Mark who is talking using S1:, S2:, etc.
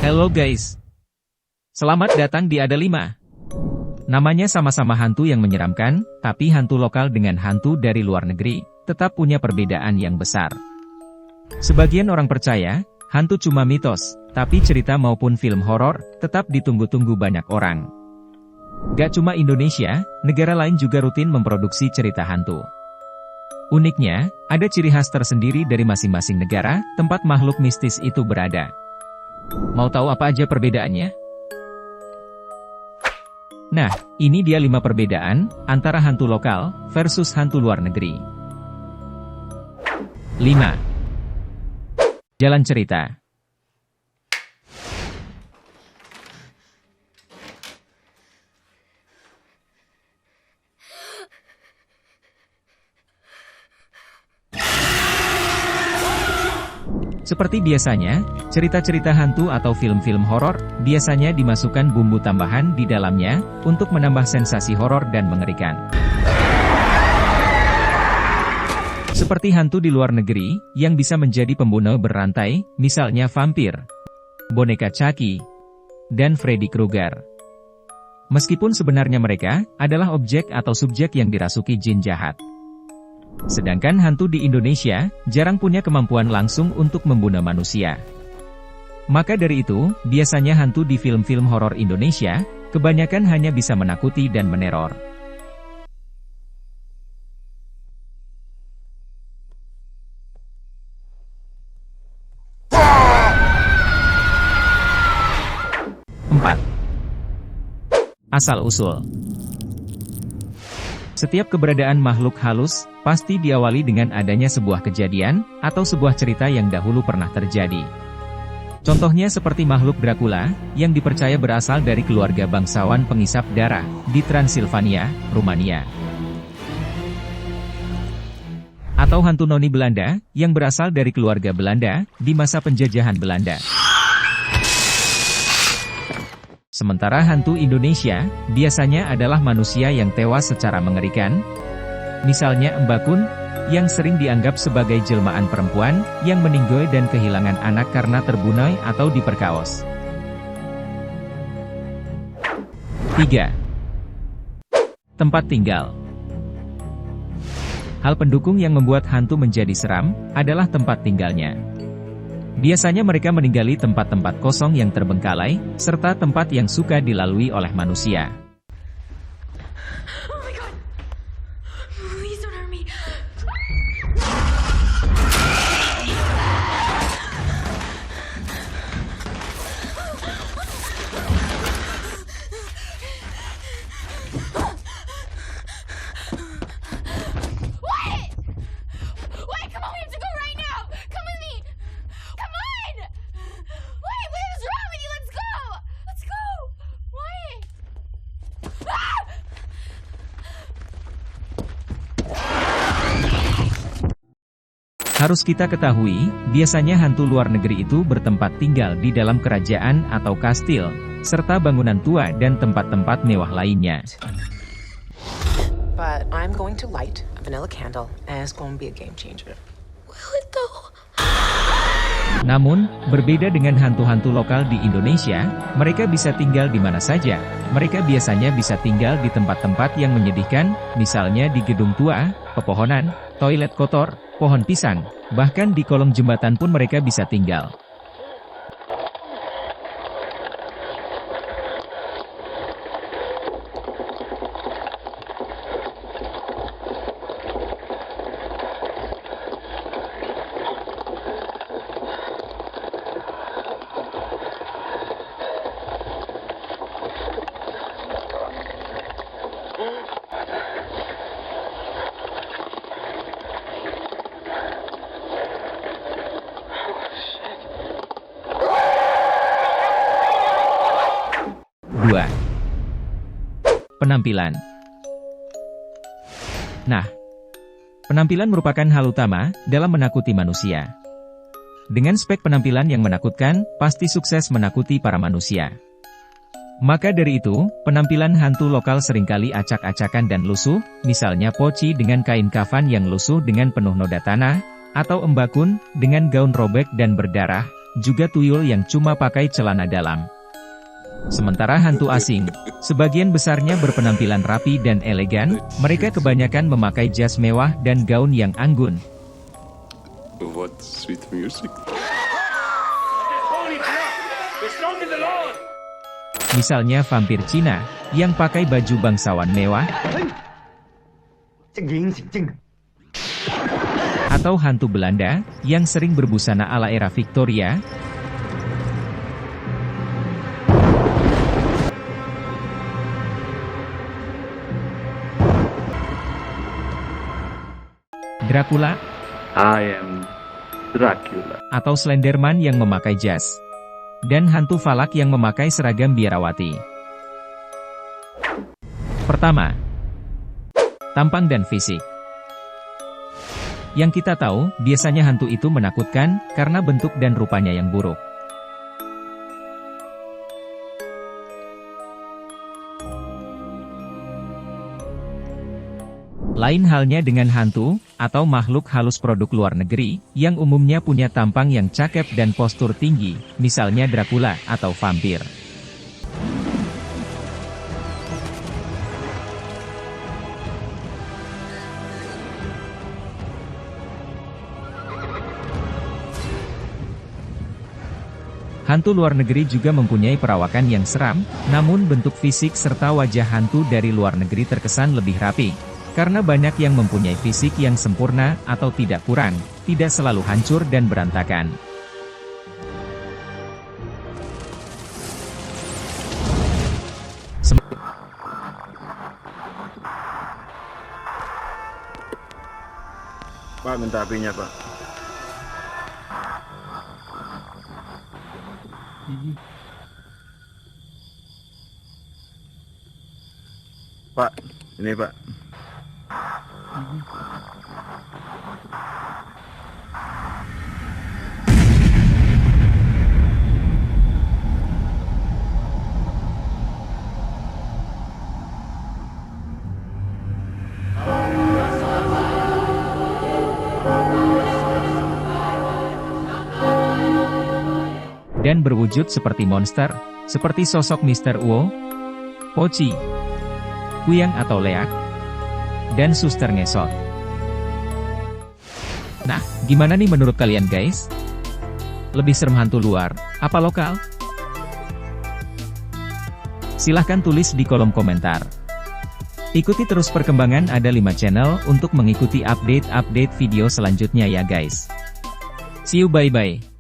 S1: Hello guys. Selamat datang di Ada 5. Namanya sama-sama hantu yang menyeramkan, tapi hantu lokal dengan hantu dari luar negeri, tetap punya perbedaan yang besar. Sebagian orang percaya, hantu cuma mitos, tapi cerita maupun film horor, tetap ditunggu-tunggu banyak orang. Gak cuma Indonesia, negara lain juga rutin memproduksi cerita hantu. Uniknya, ada ciri khas tersendiri dari masing-masing negara, tempat makhluk mistis itu berada. Mau tahu apa aja perbedaannya? Nah, ini dia 5 perbedaan antara hantu lokal versus hantu luar negeri. 5. Jalan cerita. Seperti biasanya, cerita-cerita hantu atau film-film horor biasanya dimasukkan bumbu tambahan di dalamnya untuk menambah sensasi horor dan mengerikan. Seperti hantu di luar negeri yang bisa menjadi pembunuh berantai, misalnya vampir, boneka Chucky, dan Freddy Krueger. Meskipun sebenarnya mereka adalah objek atau subjek yang dirasuki jin jahat. Sedangkan hantu di Indonesia, jarang punya kemampuan langsung untuk membunuh manusia. Maka dari itu, biasanya hantu di film-film horor Indonesia, kebanyakan hanya bisa menakuti dan meneror. Asal-usul. Setiap keberadaan makhluk halus, pasti diawali dengan adanya sebuah kejadian, atau sebuah cerita yang dahulu pernah terjadi. Contohnya seperti makhluk Dracula, yang dipercaya berasal dari keluarga bangsawan pengisap darah, di Transilvania, Rumania. Atau hantu noni Belanda, yang berasal dari keluarga Belanda, di masa penjajahan Belanda. Sementara hantu Indonesia, biasanya adalah manusia yang tewas secara mengerikan. Misalnya Mbakun, yang sering dianggap sebagai jelmaan perempuan, yang meninggoy dan kehilangan anak karena terbunuh atau diperkaos. 3. Tempat tinggal. Hal pendukung yang membuat hantu menjadi seram, adalah tempat tinggalnya. Biasanya mereka meninggali tempat-tempat kosong yang terbengkalai, serta tempat yang suka dilalui oleh manusia.
S2: Oh my God. Please don't hurt me. Wait! Wait, come on, we have to go right now. Come with me. Come on! Wait, what is wrong with you? Let's go! Let's go! Wait! Ah!
S1: Harus kita ketahui, biasanya hantu luar negeri itu bertempat tinggal di dalam kerajaan atau kastil, serta bangunan tua dan tempat-tempat mewah lainnya.
S3: But I'm going to light a vanilla candle, and it's going to be a game changer.
S2: Will it though?
S1: Namun, berbeda dengan hantu-hantu lokal di Indonesia, mereka bisa tinggal di mana saja. Mereka biasanya bisa tinggal di tempat-tempat yang menyedihkan, misalnya di gedung tua, pepohonan, toilet kotor, pohon pisang, bahkan di kolong jembatan pun mereka bisa tinggal. Penampilan. Nah, penampilan merupakan hal utama dalam menakuti manusia. Dengan spek penampilan yang menakutkan, pasti sukses menakuti para manusia. Maka dari itu, penampilan hantu lokal seringkali acak-acakan dan lusuh, misalnya Poci dengan kain kafan yang lusuh dengan penuh noda tanah, atau Mbakun dengan gaun robek dan berdarah, juga tuyul yang cuma pakai celana dalam. Sementara hantu asing, sebagian besarnya berpenampilan rapi dan elegan, mereka kebanyakan memakai jas mewah dan gaun yang anggun.
S4: What sweet music.
S1: Misalnya vampir Cina, yang pakai baju bangsawan mewah, atau hantu Belanda, yang sering berbusana ala era Victoria, Dracula,
S5: I am Dracula.
S1: atau Slenderman yang memakai jas, dan hantu Falak yang memakai seragam biarawati. Pertama, tampang dan fisik. Yang kita tahu, biasanya hantu itu menakutkan, karena bentuk dan rupanya yang buruk. Lain halnya dengan hantu, atau makhluk halus produk luar negeri, yang umumnya punya tampang yang cakep dan postur tinggi, misalnya Dracula, atau vampir. Hantu luar negeri juga mempunyai perawakan yang seram, namun bentuk fisik serta wajah hantu dari luar negeri terkesan lebih rapi. Karena banyak yang mempunyai fisik yang sempurna, atau tidak kurang, tidak selalu hancur dan berantakan.
S5: Pak, minta apinya, Pak. Pak, ini Pak.
S1: Dan berwujud seperti monster, seperti sosok Mr. Uo, Poci, Kuyang atau Leak, dan Suster Ngesot. Nah, gimana nih menurut kalian guys? Lebih serem hantu luar, apa lokal? Silahkan tulis di kolom komentar. Ikuti terus perkembangan Ada 5 Channel untuk mengikuti update-update video selanjutnya ya guys. See you, bye-bye.